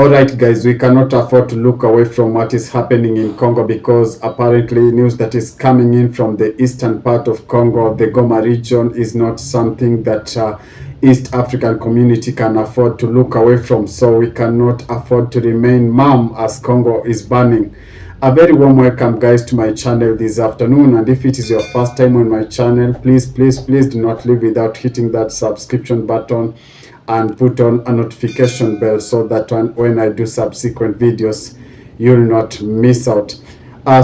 All right, guys, we cannot afford to look away from what is happening in Congo because apparently news that is coming in from the eastern part of Congo, the Goma region, is not something that East African community can afford to look away from. So we cannot afford to remain mum as Congo is burning. A very warm welcome, guys, to my channel this afternoon. And if it is your first time on my channel, please do not leave without hitting that subscription button and put on a notification bell so that when I do subsequent videos, you'll not miss out.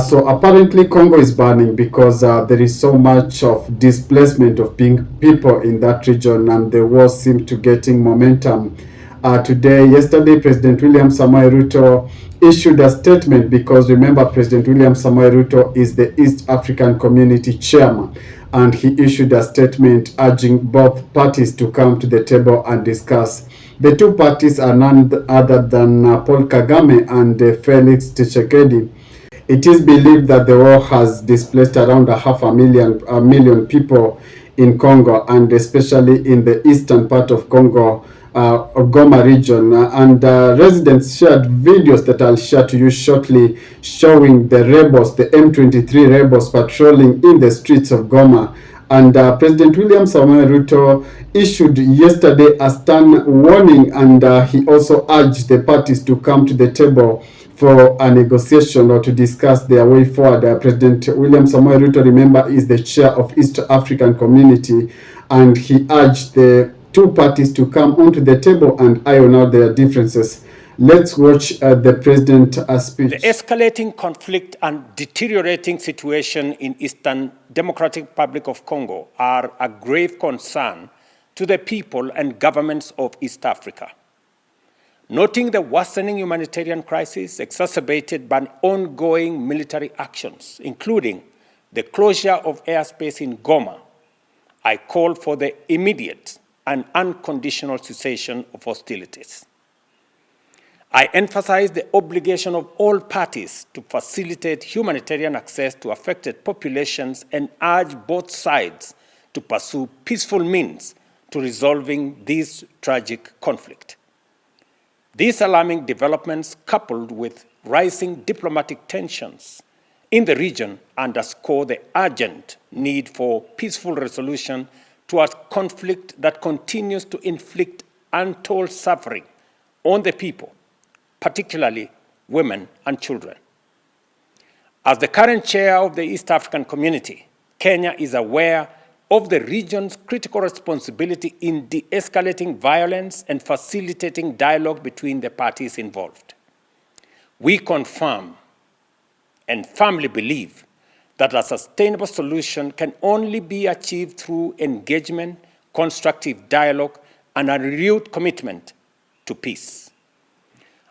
So apparently Congo is burning because there is so much of displacement of people in that region, and the war seems to getting momentum. Yesterday, President William Samoei Ruto issued a statement because remember, President William Samoei Ruto is the East African Community Chairman, and he issued a statement urging both parties to come to the table and discuss. The two parties are none other than Paul Kagame and Felix Tshisekedi. It is believed that the war has displaced around a million people in Congo, and especially in the eastern part of Congo, Goma region. Residents shared videos that I'll share to you shortly showing the rebels, the M23 rebels patrolling in the streets of Goma. And President William Samoei Ruto issued yesterday a stern warning, and he also urged the parties to come to the table for a negotiation or to discuss their way forward. President William Samoei Ruto, remember, is the chair of East African Community, and he urged the two parties to come onto the table and iron out their differences. Let's watch the president's speech. The escalating conflict and deteriorating situation in Eastern Democratic Republic of Congo are a grave concern to the people and governments of East Africa. Noting the worsening humanitarian crisis exacerbated by ongoing military actions, including the closure of airspace in Goma, I call for the immediate and unconditional cessation of hostilities. I emphasize the obligation of all parties to facilitate humanitarian access to affected populations and urge both sides to pursue peaceful means to resolving this tragic conflict. These alarming developments, coupled with rising diplomatic tensions in the region, underscore the urgent need for peaceful resolution to a conflict that continues to inflict untold suffering on the people, particularly women and children. As the current chair of the East African Community, Kenya is aware of the region's critical responsibility in de-escalating violence and facilitating dialogue between the parties involved. We confirm and firmly believe that a sustainable solution can only be achieved through engagement, constructive dialogue, and a renewed commitment to peace.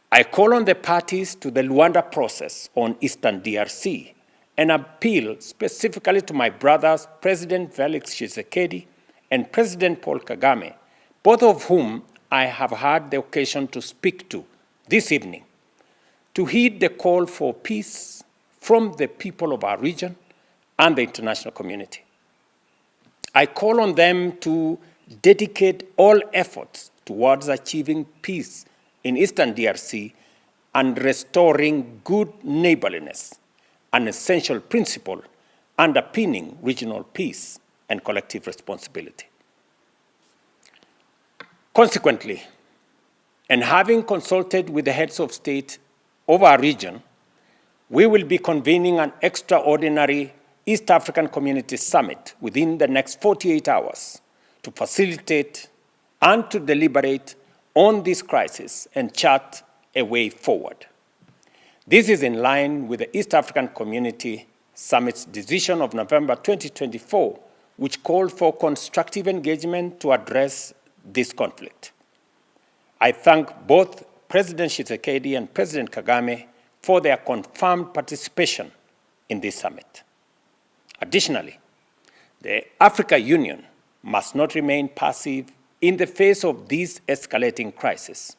I call on the parties to the Luanda process on Eastern DRC and appeal specifically to my brothers, President Felix Tshisekedi and President Paul Kagame, both of whom I have had the occasion to speak to this evening, to heed the call for peace from the people of our region and the international community. I call on them to dedicate all efforts towards achieving peace in Eastern DRC and restoring good neighborliness, an essential principle underpinning regional peace and collective responsibility. Consequently, and having consulted with the heads of state of our region, we will be convening an extraordinary East African Community Summit within the next 48 hours to facilitate and to deliberate on this crisis and chart a way forward. This is in line with the East African Community Summit's decision of November 2024, which called for constructive engagement to address this conflict. I thank both President Tshisekedi and President Kagame for their confirmed participation in this summit. Additionally, the African Union must not remain passive in the face of this escalating crisis.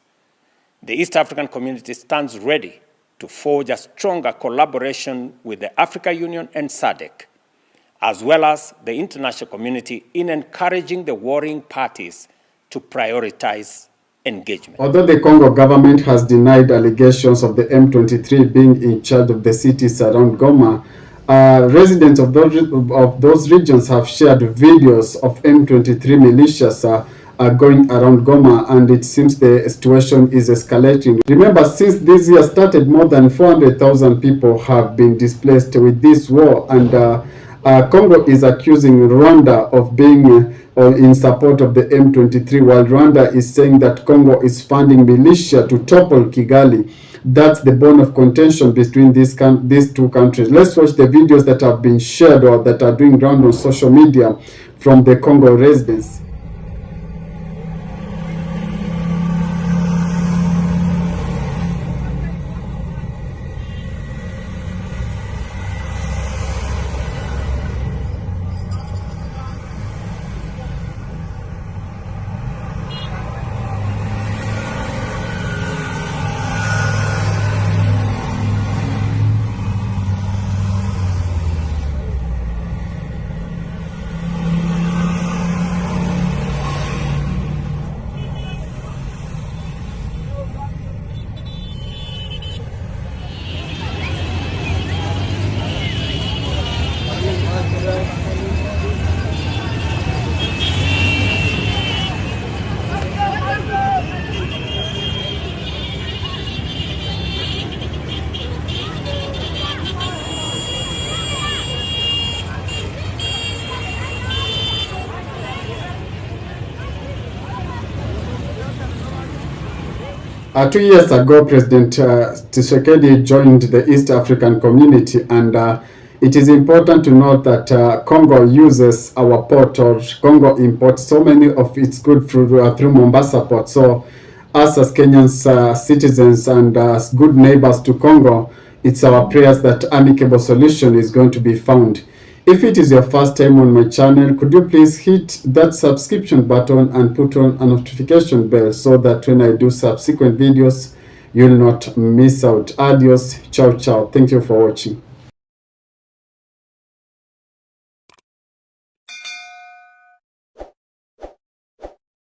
The East African Community stands ready to forge a stronger collaboration with the African Union and SADC, as well as the international community in encouraging the warring parties to prioritize engagement. Although the Congo government has denied allegations of the M23 being in charge of the cities around Goma, residents of those regions have shared videos of M23 militias going around Goma, and it seems the situation is escalating. Remember, since this year started, more than 400,000 people have been displaced with this war, and Congo is accusing Rwanda of being in support of the M23, while Rwanda is saying that Congo is funding militia to topple Kigali. That's the bone of contention between these two countries. Let's watch the videos that have been shared or that are doing round on social media from the Congo residents. Two years ago, President Tshisekedi joined the East African community, and it is important to note that Congo uses our port, or Congo imports so many of its goods through Mombasa port. So us as Kenyan citizens and as good neighbors to Congo, it's our prayers that amicable solution is going to be found. If it is your first time on my channel, could you please hit that subscription button and put on a notification bell so that when I do subsequent videos, you'll not miss out. Adios, ciao, ciao. Thank you for watching.